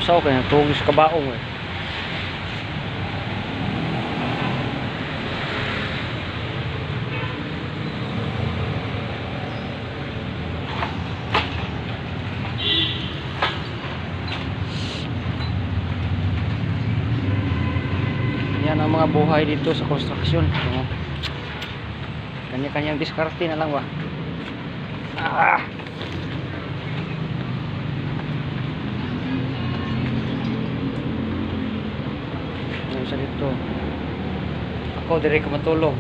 usaw kaya tungos sa kabaong eh. Yan ang mga buhay dito sa construction. Kanya-kanyang diskarte na lang ba. Ano sa dito, ako dire ka matulog.